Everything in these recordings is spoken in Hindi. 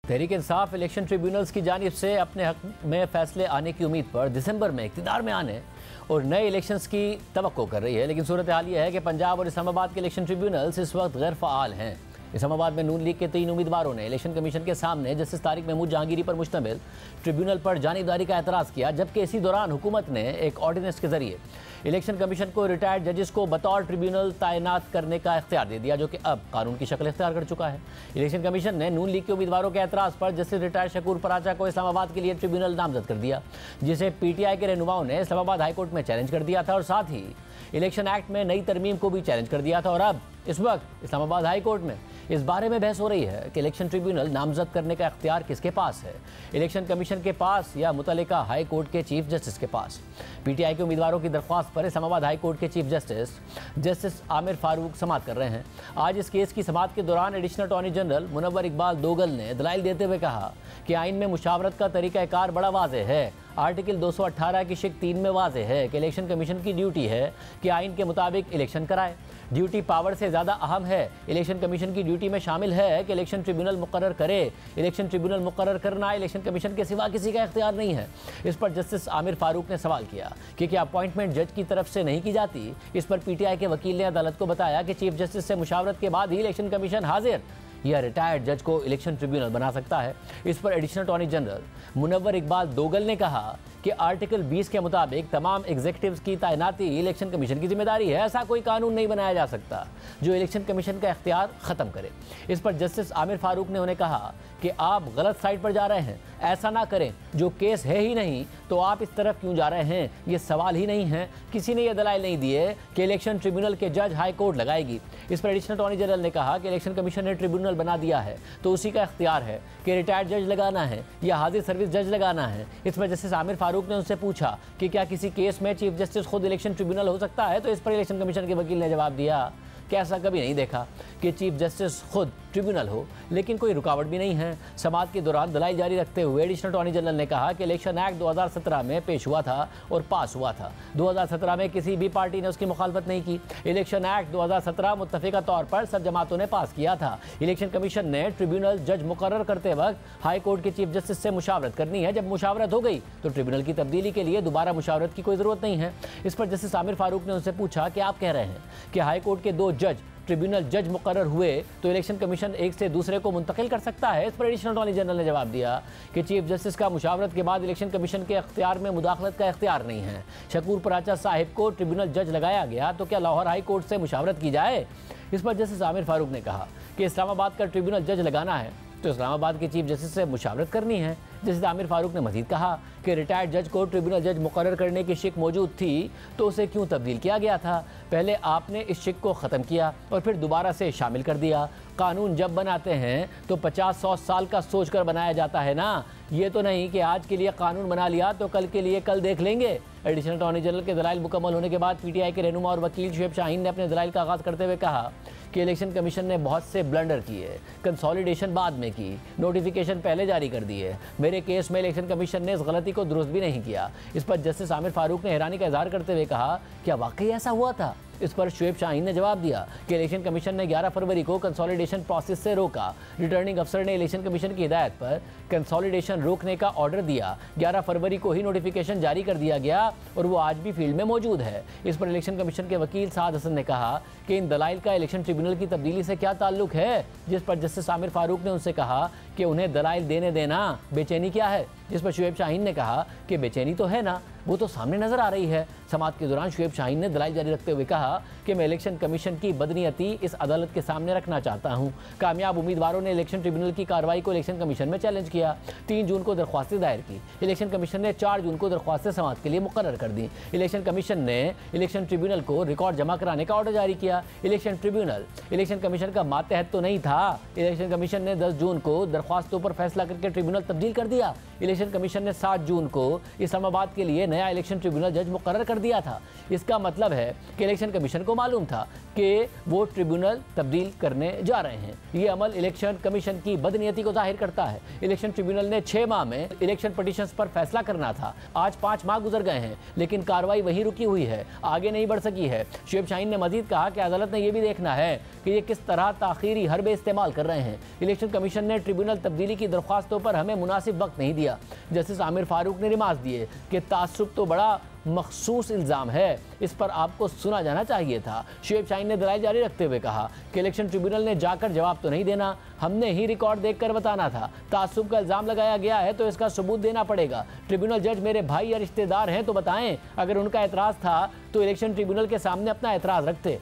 तहरीक इंसाफ इलेक्शन ट्रिब्यूनल्स की जानिब से अपने हक में फैसले आने की उम्मीद पर दिसंबर में इक़्तिदार में आने और नए इलेक्शंस की तवक्को कर रही है, लेकिन सूरत हाल यह है कि पंजाब और इस्लामाबाद के इलेक्शन ट्रिब्यूनल्स इस वक्त गैर फ़ाल हैं। इस्लामाबाद में नून लीग के 3 उम्मीदवारों ने इलेक्शन कमीशन के सामने जस्टिस तारिक महमूद जहांगीरी पर मुश्तमिल ट्रिब्यूनल पर जानिबदारी का एतराज़ किया, जबकि इसी दौरान हुकूमत ने एक ऑर्डिनेंस के जरिए इलेक्शन कमीशन को रिटायर्ड जजेस को बतौर ट्रिब्यूनल तैनात करने का इख्तियार दे दिया, जो कि अब कानून की शक्ल इख्तियार कर चुका है। इलेक्शन कमीशन ने नून लीग के उम्मीदवारों के एतराज़ पर जस्टिस रिटायर्ड शकूर पराचा को इस्लामाबाद के लिए ट्रिब्यूनल नामजद कर दिया, जिसे PTI के रहनुमाओं ने इस्लामाबाद हाईकोर्ट में चैलेंज कर दिया था और साथ ही इलेक्शन एक्ट में नई तरमीम को भी चैलेंज कर दिया था। और अब इस वक्त इस्लामाबाद हाईकोर्ट में इस बारे में बहस हो रही है कि इलेक्शन ट्रिब्यूनल नामजद करने का इख्तियार किसके पास है, इलेक्शन कमीशन के पास या मुतल्लिका हाई कोर्ट के चीफ जस्टिस के पास। PTI के उम्मीदवारों की दरख्वास्त पर इस्लामाबाद हाई कोर्ट के चीफ जस्टिस आमिर फारूक समाअत कर रहे हैं। आज इस केस की समाअत के दौरान additional attorney general Munawwar Iqbal Duggal ने दलाइल देते हुए कहा कि आइन में मुशावरत का तरीक़ाकार बड़ा वाज़ेह है। आर्टिकल 218 की शिक 3 में वाज़ेह है कि इलेक्शन कमीशन की ड्यूटी है कि आइन के मुताबिक इलेक्शन कराए। ड्यूटी पावर से ज़्यादा अहम है। इलेक्शन कमीशन की ड्यूटी में शामिल है कि इलेक्शन ट्रिब्यूनल मुकर्रर करे। इलेक्शन ट्रिब्यूनल मुकर्रर करना इलेक्शन कमीशन के सिवा किसी का इख्तियार नहीं है। इस पर जस्टिस आमिर फारूक ने सवाल किया कि क्या अपॉइंटमेंट जज की तरफ से नहीं की जाती। इस पर PTI के वकील ने अदालत को बताया कि चीफ जस्टिस से मुशावरत के बाद ही इलेक्शन कमीशन हाजिर या रिटायर्ड जज को इलेक्शन ट्रिब्यूनल बना सकता है। इस पर additional attorney general Munawwar Iqbal Duggal ने कहा कि आर्टिकल 20 के मुताबिक तमाम एग्जीक्यूटिव्स की तैनाती इलेक्शन कमीशन की जिम्मेदारी है। ऐसा कोई कानून नहीं बनाया जा सकता जो इलेक्शन कमीशन का इख्तियार ख़त्म करे। इस पर जस्टिस आमिर फारूक ने उन्हें कहा कि आप गलत साइड पर जा रहे हैं, ऐसा ना करें। जो केस है ही नहीं तो आप इस तरफ क्यों जा रहे हैं, ये सवाल ही नहीं है। किसी ने यह दलाइल नहीं दिए कि इलेक्शन ट्रिब्यूनल के जज हाई कोर्ट लगाएगी। इस पर एडिशनल अटॉर्नी जनरल ने कहा कि इलेक्शन कमीशन ने ट्रिब्यूनल बना दिया है तो उसी का इख्तियार है कि रिटायर्ड जज लगाना है या हाजिर सर्विस जज लगाना है। इस पर जस्टिस आमिर फारूक ने उनसे पूछा कि क्या किसी केस में चीफ जस्टिस खुद इलेक्शन ट्रिब्यूनल हो सकता है, तो इस पर इलेक्शन कमीशन के वकील ने जवाब दिया कि ऐसा कभी नहीं देखा कि चीफ जस्टिस खुद ट्रिब्यूनल हो, लेकिन कोई रुकावट भी नहीं है। समाअत के दौरान दलाइल जारी रखते हुए एडिशनल अटॉर्नी जनरल ने कहा कि इलेक्शन एक्ट 2017 में पेश हुआ था और पास हुआ था। 2017 में किसी भी पार्टी ने उसकी मुखालफत नहीं की। इलेक्शन एक्ट 2017 मुत्तफिका तौर पर सब जमातों ने पास किया था। इलेक्शन कमीशन ने ट्रिब्यूनल जज मुकर्रर करते वक्त हाई कोर्ट के चीफ जस्टिस से मुशावरत करनी है। जब मुशावरत हो गई तो ट्रिब्यूनल की तब्दीली के लिए दोबारा मुशावरत की कोई ज़रूरत नहीं है। इस पर जस्टिस आमिर फारूक ने उनसे पूछा कि आप कह रहे हैं कि हाई कोर्ट के 2 जज ट्रिब्यूनल जज मुकर्रर हुए तो इलेक्शन कमीशन एक से दूसरे को मुंतकिल कर सकता है। इस पर एडिशनल अटॉर्नी जनरल ने जवाब दिया कि चीफ जस्टिस का मुशावरत के बाद इलेक्शन कमीशन के अख्तियार में मुदाखलत का इख्तियार नहीं है। शकूर पराचा साहिब को ट्रिब्यूनल जज लगाया गया तो क्या लाहौर हाई कोर्ट से मुशावरत की जाए। इस पर जस्टिस आमिर फारूक ने कहा कि इस्लामाबाद का ट्रिब्यूनल जज लगाना है तो इस्लामाबाद के चीफ जस्टिस से मुशावरत करनी है। जस्टिस आमिर फारूक ने मजीद कहा कि रिटायर्ड जज को ट्रिब्यूनल जज मुकर्रर करने की शिक मौजूद थी तो उसे क्यों तब्दील किया गया था। पहले आपने इस शिक को ख़त्म किया और फिर दोबारा से शामिल कर दिया। कानून जब बनाते हैं तो 50-100 साल का सोच कर बनाया जाता है ना, ये तो नहीं कि आज के लिए कानून बना लिया तो कल के लिए कल देख लेंगे। एडिशनल अटॉर्नी जनरल के दलाइल मुकम्मल होने के बाद PTI के रहनुमा और वकील शुएब शाहीन ने अपने दलाइल का आगाज़ करते हुए कहा कि इलेक्शन कमीशन ने बहुत से ब्लंडर किए, कंसोलिडेशन बाद में की, नोटिफिकेशन पहले जारी कर दिए। मेरे केस में इलेक्शन कमीशन ने इस गलती को दुरुस्त भी नहीं किया। इस पर जस्टिस आमिर फारूक ने हैरानी का इजहार करते हुए कहा क्या वाकई ऐसा हुआ था। इस पर शुएब शाहीन ने जवाब दिया कि इलेक्शन कमीशन ने 11 फरवरी को कंसोलिडेशन प्रोसेस से रोका। रिटर्निंग अफसर ने इलेक्शन कमीशन की हिदायत पर कंसोलिडेशन रोकने का ऑर्डर दिया। 11 फरवरी को ही नोटिफिकेशन जारी कर दिया गया और वो आज भी फील्ड में मौजूद है। इस पर इलेक्शन कमीशन के वकील साद हसन ने कहा कि इन दलाइल का इलेक्शन ट्रिब्यूनल की तब्दीली से क्या ताल्लुक है। जिस पर जस्टिस आमिर फारूक ने उनसे कहा कि उन्हें दलाइल देने देना, बेचैनी क्या है। जिस पर शुएब शाहीन ने कहा कि बेचैनी तो है ना, वो तो सामने नजर आ रही है। समाअत के दौरान शुएब शाहीन ने दलाइल जारी रखते हुए कहा कि मैं इलेक्शन कमीशन की बदनीयती इस अदालत के सामने रखना चाहता हूं। कामयाब उम्मीदवारों ने इलेक्शन ट्रिब्यूनल की कार्रवाई को इलेक्शन कमीशन में चैलेंज किया। 3 जून को दरख्वास्तें दायर की। इलेक्शन कमीशन ने 4 जून को दरख्वास्तें समाअत के लिए मुकर्रर कर दी। इलेक्शन कमीशन ने इलेक्शन ट्रिब्यूनल को रिकॉर्ड जमा कराने का ऑर्डर जारी किया। इलेक्शन ट्रिब्यूनल इलेक्शन कमीशन का मातहत तो नहीं था। इलेक्शन कमीशन ने 10 जून को दरख्वास्तों पर फैसला करके ट्रिब्यूनल तब्दील कर दिया। इलेक्शन कमीशन ने 7 जून को इस्लामाबाद के लिए नया नया इलेक्शन ट्रिब्यूनल जज मुकर्रर कर दिया था। इसका मतलब है कि इलेक्शन कमीशन को मालूम था कि वो ट्रिब्यूनल तब्दील करने जा रहे हैं। ये अमल इलेक्शन कमीशन की बदनीयती को जाहिर करता है। इलेक्शन ट्रिब्यूनल ने 6 माह में इलेक्शन पिटीशंस पर फैसला करना था। आज 5 माह गुजर गए हैं, लेकिन कार्रवाई वहीं रुकी हुई है, आगे नहीं बढ़ सकी है। शुएब शाहीन ने मजीद कहा कि अदालत ने यह भी देखना है कि ये किस तरह ताखीरी हरबे इस्तेमाल कर रहे हैं। इलेक्शन कमीशन ने ट्रिब्यूनल तब्दीली की दरख्वास्तों पर हमें मुनासिब वक्त नहीं दिया। जस्टिस आमिर फारूक ने रिमार्क दिए कि तासुब तो बड़ा मखसूस इल्ज़ाम है, इस पर आपको सुना जाना चाहिए था। शुएब शाहीन ने दलाइल जारी रखते हुए कहा कि इलेक्शन ट्रिब्यूनल ने जाकर जवाब तो नहीं देना, हमने ही रिकॉर्ड देखकर बताना था। तासुब का इल्ज़ाम लगाया गया है तो इसका सबूत देना पड़ेगा। ट्रिब्यूनल जज मेरे भाई या रिश्तेदार हैं तो बताएं। अगर उनका एतराज़ था तो इलेक्शन ट्रिब्यूनल के सामने अपना एतराज़ रखते।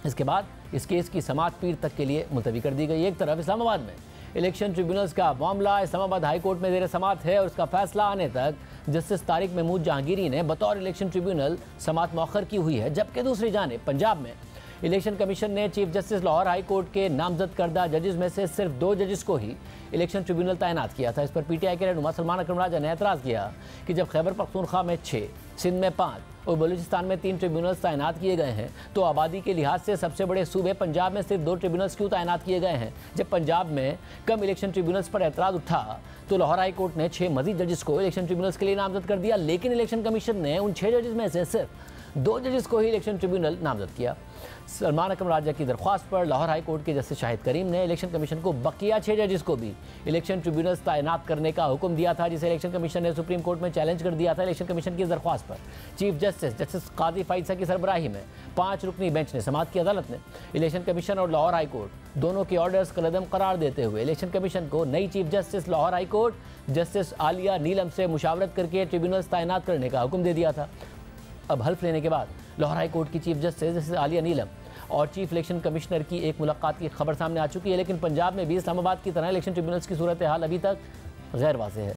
इसके बाद इस केस की समाअत पीर तक के लिए मुलतवी कर दी गई। एक तरफ इस्लामाबाद में इलेक्शन ट्रिब्यूनल्स का मामला इस्लामाबाद हाई कोर्ट में ज़ेर समाअत है और उसका फैसला आने तक जस्टिस तारिक महमूद जहांगीरी ने बतौर इलेक्शन ट्रिब्यूनल समाअत मौखर की हुई है। जबकि दूसरी जानिब पंजाब में इलेक्शन कमीशन ने chief justice Lahore high court के नामजद करदा जजेस में से सिर्फ 2 जजेस को ही इलेक्शन ट्रिब्यूनल तैनात किया था। इस पर पीटीआई के रहनुमा सलमान अकरम राजा ने एतराज़ किया कि जब खैबर पख्तूनख्वा में 6, सिंध में 5 और बलूचिस्तान में 3 ट्रिब्यूनल्स तैनात किए गए हैं तो आबादी के लिहाज से सबसे बड़े सूबे पंजाब में सिर्फ 2 ट्रिब्यूनल्स क्यों तैनात किए गए हैं। जब पंजाब में कम इलेक्शन ट्रिब्यूनल्स पर एतराज़ उठा तो लाहौर हाई कोर्ट ने 6 मजीद जजेस को इलेक्शन ट्रिब्यूनल्स के लिए नामजद कर दिया, लेकिन इलेक्शन कमीशन ने उन 6 जजेस में से सिर्फ 2 जजेस को ही इलेक्शन ट्रिब्यूनल नामजद किया। सलमान अकरम राजा की दरख्वास्त पर लाहौर हाई कोर्ट के जस्टिस शाहिद करीम ने इलेक्शन कमीशन को बकिया 6 जजेस को भी इलेक्शन ट्रिब्यूनल्स तैनात करने का हुक्म दिया था, जिसे इलेक्शन कमीशन ने सुप्रीम कोर्ट में चैलेंज कर दिया था। इलेक्शन कमीशन की दरख्वास्त पर चीफ जस्टिस काजी फाइसा की सरबराही में 5 रुकनी बेंच ने समाअत की। अदालत ने इलेक्शन कमीशन और लाहौर हाई कोर्ट दोनों के ऑर्डर्स कलअदम करार देते हुए इलेक्शन कमीशन को नई chief justice Lahore high court justice Aalia Neelum से मुशावरत करके ट्रिब्यूनल्स तैनात करने का हुक्म दे दिया था। अब हल्फ लेने के बाद लाहौर हाई कोर्ट की चीफ जस्टिस आलिया नीलम और चीफ इलेक्शन कमिश्नर की एक मुलाकात की खबर सामने आ चुकी है, लेकिन पंजाब में भी इस्लामाबाद की तरह इलेक्शन ट्रिब्यूनल्स की सूरत हाल अभी तक गैर वाज़ेह है।